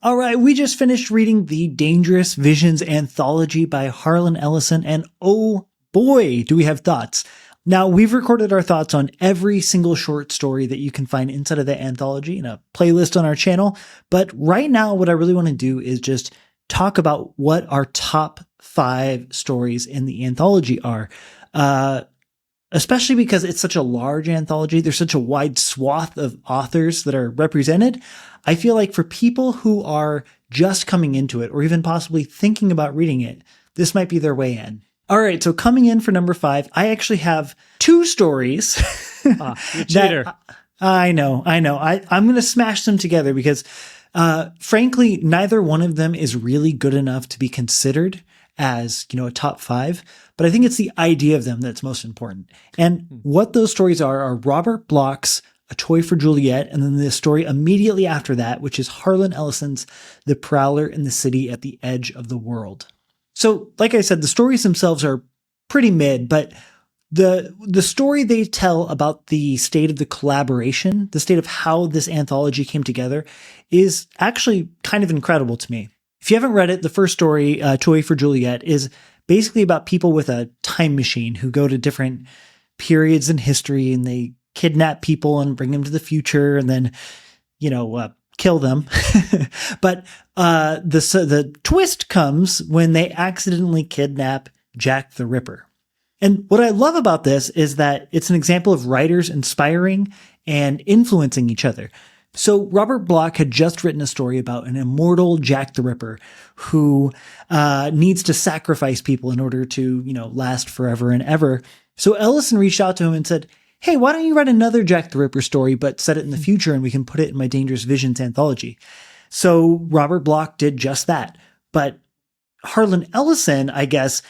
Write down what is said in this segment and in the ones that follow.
All right, we just finished reading the Dangerous Visions anthology by Harlan Ellison, and oh boy, do we have thoughts. Now, we've recorded our thoughts on every single short story that you can find inside of the anthology in a playlist on our channel, but right now what I really want to do is just talk about what our top 5 stories in the anthology are. Especially because it's such a large anthology, there's such a wide swath of authors that are represented. I feel like for people who are just coming into it or even possibly thinking about reading it, this might be their way in. All right, so coming in for number 5, I actually have 2 stories. You cheater. I know. I'm going to smash them together because, frankly, neither one of them is really good enough to be considered as, a top 5, but I think it's the idea of them that's most important. And what those stories are Robert Bloch's A Toy for Juliet, and then the story immediately after that, which is Harlan Ellison's The Prowler in the City at the Edge of the World. So, like I said, the stories themselves are pretty mid, but the story they tell about the state of the collaboration, the state of how this anthology came together, is actually kind of incredible to me. If you haven't read it, the first story, Toy for Juliet, is basically about people with a time machine who go to different periods in history and they kidnap people and bring them to the future and then, kill them. But the twist comes when they accidentally kidnap Jack the Ripper. And what I love about this is that it's an example of writers inspiring and influencing each other. So Robert Bloch had just written a story about an immortal Jack the Ripper who needs to sacrifice people in order to, last forever and ever. So Ellison reached out to him and said, hey, why don't you write another Jack the Ripper story, but set it in the future and we can put it in my Dangerous Visions anthology. So Robert Bloch did just that. But Harlan Ellison, I guess,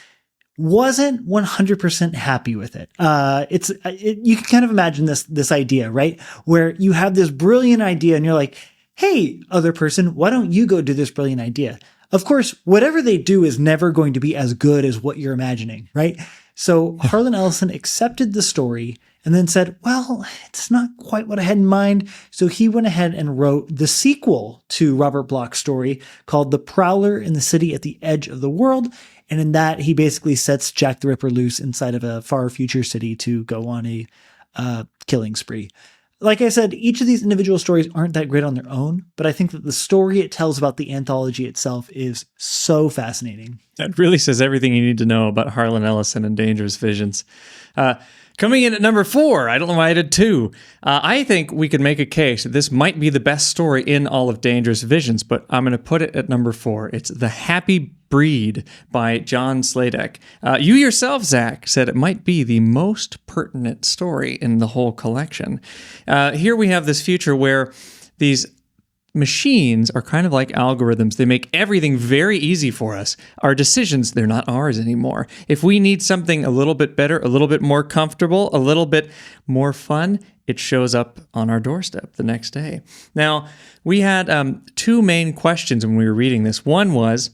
wasn't 100% happy with it. You can kind of imagine this idea, right? Where you have this brilliant idea and you're like, hey, other person, why don't you go do this brilliant idea? Of course, whatever they do is never going to be as good as what you're imagining, right? So Harlan Ellison accepted the story and then said, well, it's not quite what I had in mind. So he went ahead and wrote the sequel to Robert Bloch's story called The Prowler in the City at the Edge of the World. And in that, he basically sets Jack the Ripper loose inside of a far future city to go on a killing spree. Like I said, each of these individual stories aren't that great on their own, but I think that the story it tells about the anthology itself is so fascinating. That really says everything you need to know about Harlan Ellison and Dangerous Visions. Coming in at number 4, I don't know why I did 2. I think we could make a case that this might be the best story in all of Dangerous Visions, but I'm going to put it at number 4. It's The Happy Breed by John Sladek. You yourself, Zach, said it might be the most pertinent story in the whole collection. Here we have this future where these machines are kind of like algorithms. They make everything very easy for us. Our decisions, they're not ours anymore. If we need something a little bit better, a little bit more comfortable, a little bit more fun, it shows up on our doorstep the next day. Now, we had 2 main questions when we were reading this. One was,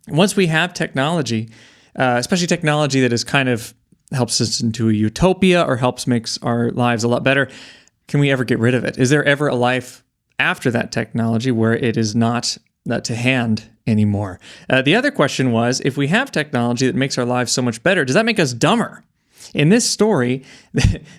once we have technology, especially technology that is kind of helps us into a utopia or helps makes our lives a lot better, can we ever get rid of it? Is there ever a life after that technology where it is not to hand anymore? The other question was, if we have technology that makes our lives so much better, does that make us dumber? In this story,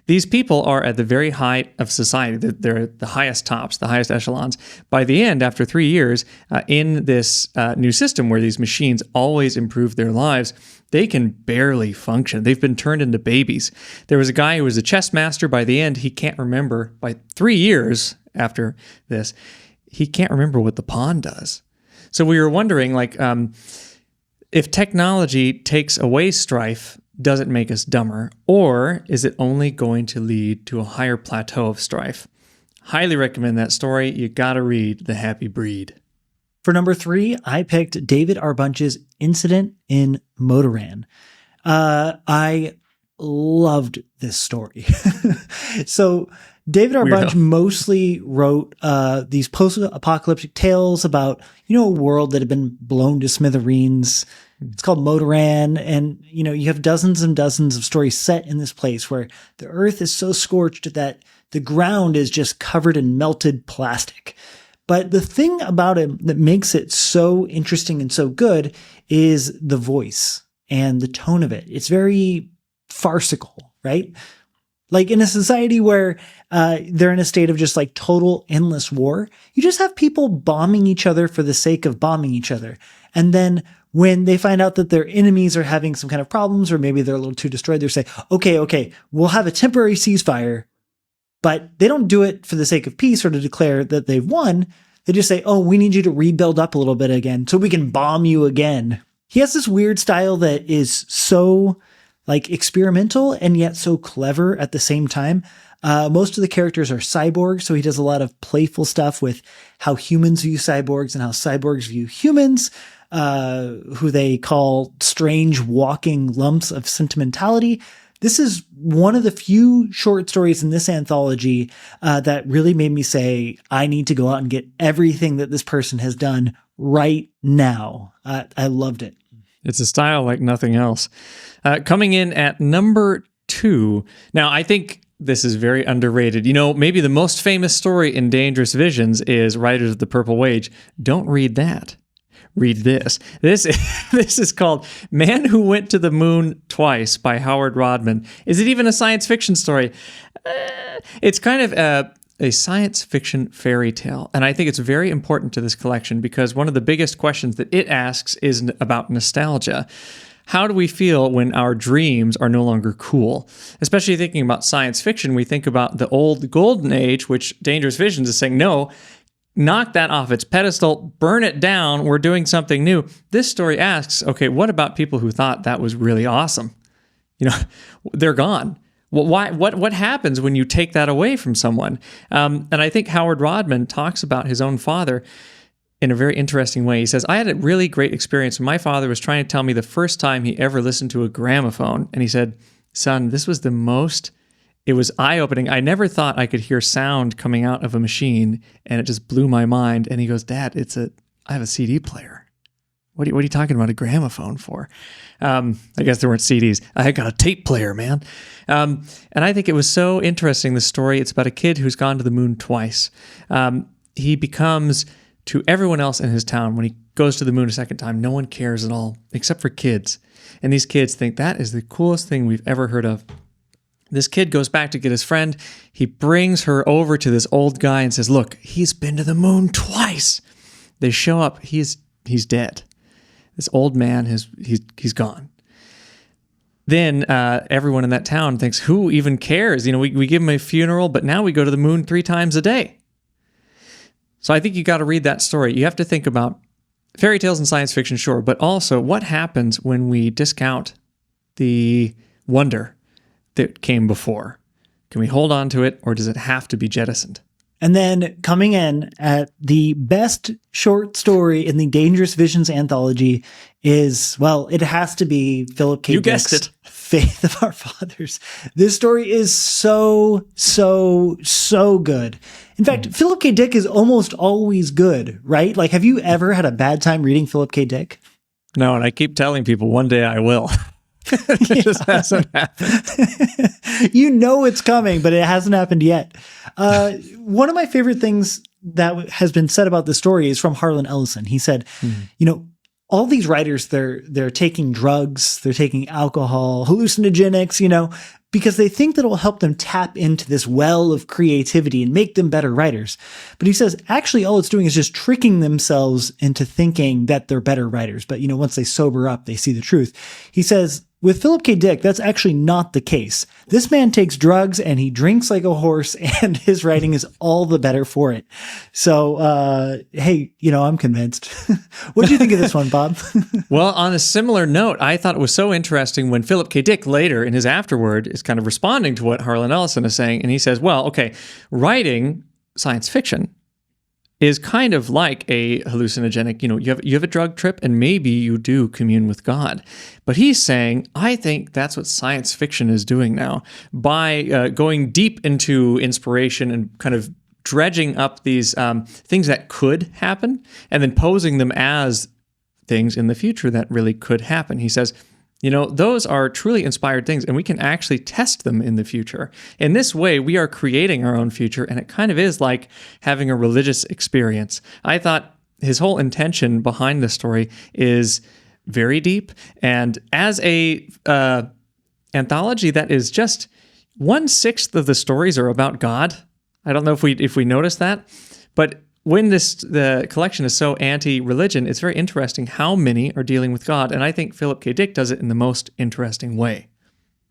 these people are at the very height of society. They're at the highest tops, the highest echelons. By the end, after 3 years, in this new system where these machines always improve their lives, they can barely function. They've been turned into babies. There was a guy who was a chess master. By the end, he can't remember. By 3 years after this, he can't remember what the pawn does. So we were wondering, if technology takes away strife, does it make us dumber, or is it only going to lead to a higher plateau of strife? Highly recommend that story. You gotta read The Happy Breed. For number 3, I picked David R. Bunch's Incident in Motoran. I loved this story. So David R. Bunch mostly wrote these post-apocalyptic tales about, a world that had been blown to smithereens. It's called Motoran, and you have dozens and dozens of stories set in this place where the earth is so scorched that the ground is just covered in melted plastic. But the thing about him that makes it so interesting and so good is the voice and the tone of it. It's very farcical, right? Like in a society where they're in a state of just like total endless war, you just have people bombing each other for the sake of bombing each other. And then when they find out that their enemies are having some kind of problems, or maybe they're a little too destroyed, they say, okay, we'll have a temporary ceasefire. But they don't do it for the sake of peace or to declare that they've won. They just say, oh, we need you to rebuild up a little bit again so we can bomb you again. He has this weird style that is so like experimental and yet so clever at the same time. Most of the characters are cyborgs, so he does a lot of playful stuff with how humans view cyborgs and how cyborgs view humans, who they call strange walking lumps of sentimentality. This is one of the few short stories in this anthology that really made me say, I need to go out and get everything that this person has done right now. I loved it. It's a style like nothing else. Coming in at number 2. Now, I think this is very underrated. You know, maybe the most famous story in Dangerous Visions is Riders of the Purple Wage. Don't read that. Read this. This is called Man Who Went to the Moon Twice by Howard Rodman. Is it even a science fiction story? It's kind of a science fiction fairy tale. And I think it's very important to this collection because one of the biggest questions that it asks is about nostalgia. How do we feel when our dreams are no longer cool? Especially thinking about science fiction, we think about the old golden age, which Dangerous Visions is saying, no, knock that off its pedestal, burn it down, we're doing something new. This story asks, okay, what about people who thought that was really awesome? You know, they're gone. Well, why? What happens when you take that away from someone? And I think Howard Rodman talks about his own father in a very interesting way. He says, I had a really great experience when my father was trying to tell me the first time he ever listened to a gramophone. And he said, son, this was it was eye-opening. I never thought I could hear sound coming out of a machine, and it just blew my mind. And he goes, Dad, I have a CD player. What are you talking about a gramophone for? I guess there weren't CDs. I got a tape player, man. And I think it was so interesting, the story. It's about a kid who's gone to the moon twice. He becomes, to everyone else in his town, when he goes to the moon a second time, no one cares at all, except for kids. And these kids think that is the coolest thing we've ever heard of. This kid goes back to get his friend. He brings her over to this old guy and says, look, he's been to the moon twice. They show up. He's dead. This old man, he's gone. Then everyone in that town thinks, who even cares? You know, we give him a funeral, but now we go to the moon 3 times a day. So I think you got to read that story. You have to think about fairy tales and science fiction, sure, but also what happens when we discount the wonder that came before? Can we hold on to it, or does it have to be jettisoned? And then coming in at the best short story in the Dangerous Visions anthology is, well, it has to be Philip K. You Dick's guessed it. Faith of Our Fathers. This story is so good. In fact, Philip K. Dick is almost always good, right? Like, have you ever had a bad time reading Philip K. Dick? No, and I keep telling people one day I will. It just hasn't happened. You know it's coming, but it hasn't happened yet. One of my favorite things that has been said about this story is from Harlan Ellison. He said, you know, all these writers, they're taking drugs, they're taking alcohol, hallucinogenics, you know, because they think that it will help them tap into this well of creativity and make them better writers. But he says, actually, all it's doing is just tricking themselves into thinking that they're better writers. But, you know, once they sober up, they see the truth. He says, with Philip K. Dick, that's actually not the case. This man takes drugs and he drinks like a horse, and his writing is all the better for it. So, hey, you know, I'm convinced. What do you think of this one, Bob? Well, on a similar note, I thought it was so interesting when Philip K. Dick later in his afterword is kind of responding to what Harlan Ellison is saying. And he says, well, okay, writing science fiction is kind of like a hallucinogenic, you know, you have a drug trip and maybe you do commune with God. But he's saying, I think that's what science fiction is doing now by going deep into inspiration and kind of dredging up these things that could happen and then posing them as things in the future that really could happen. He says, Those are truly inspired things, and we can actually test them in the future. In this way, we are creating our own future, and it kind of is like having a religious experience. I thought his whole intention behind the story is very deep, and as a anthology that is just 1/6 of the stories are about God. I don't know if we noticed that, but when the collection is so anti-religion, it's very interesting how many are dealing with God, and I think Philip K. Dick does it in the most interesting way.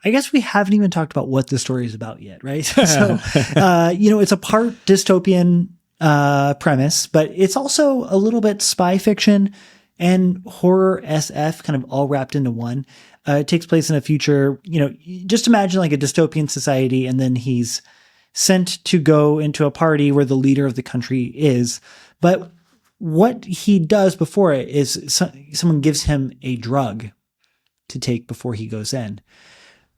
I guess we haven't even talked about what the story is about yet, right? So, it's a part dystopian premise, but it's also a little bit spy fiction and horror SF kind of all wrapped into one. It takes place in a future, just imagine like a dystopian society, and then he's sent to go into a party where the leader of the country is. But what he does before it is someone gives him a drug to take before he goes in.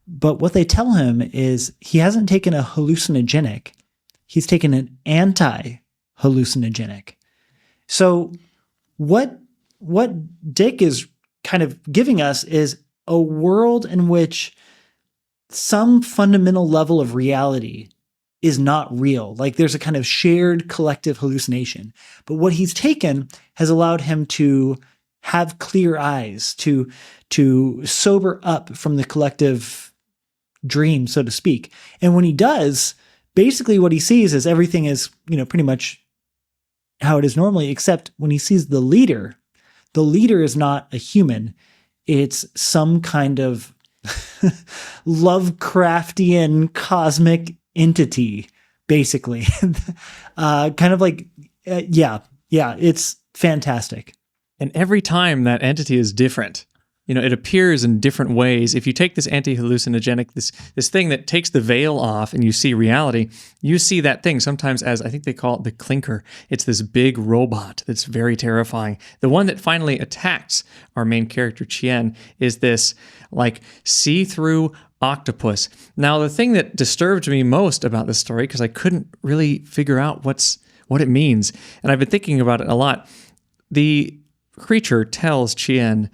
But what they tell him is he hasn't taken a hallucinogenic. He's taken an anti-hallucinogenic. So what Dick is kind of giving us is a world in which some fundamental level of reality is not real. Like there's a kind of shared collective hallucination. But what he's taken has allowed him to have clear eyes, to sober up from the collective dream, so to speak. And when he does, basically what he sees is everything is, pretty much how it is normally, except when he sees the leader is not a human. It's some kind of Lovecraftian cosmic entity, basically. Kind of like, it's fantastic. And every time that entity is different, it appears in different ways. If you take this anti-hallucinogenic, this thing that takes the veil off and you see reality, you see that thing sometimes as, I think they call it the clinker. It's this big robot that's very terrifying. The one that finally attacks our main character, Chien, is this like see-through octopus. Now, the thing that disturbed me most about this story, because I couldn't really figure out what it means, and I've been thinking about it a lot, the creature tells Chien,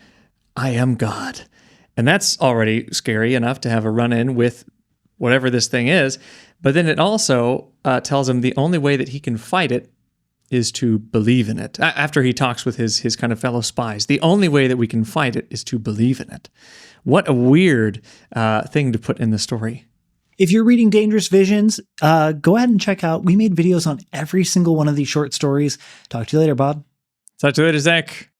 I am God. And that's already scary enough to have a run-in with whatever this thing is. But then it also tells him the only way that he can fight it is to believe in it. After he talks with his kind of fellow spies, the only way that we can fight it is to believe in it. What a weird thing to put in the story. If you're reading Dangerous Visions, go ahead and check out. We made videos on every single one of these short stories. Talk to you later, Bob. Talk to you later, Zach.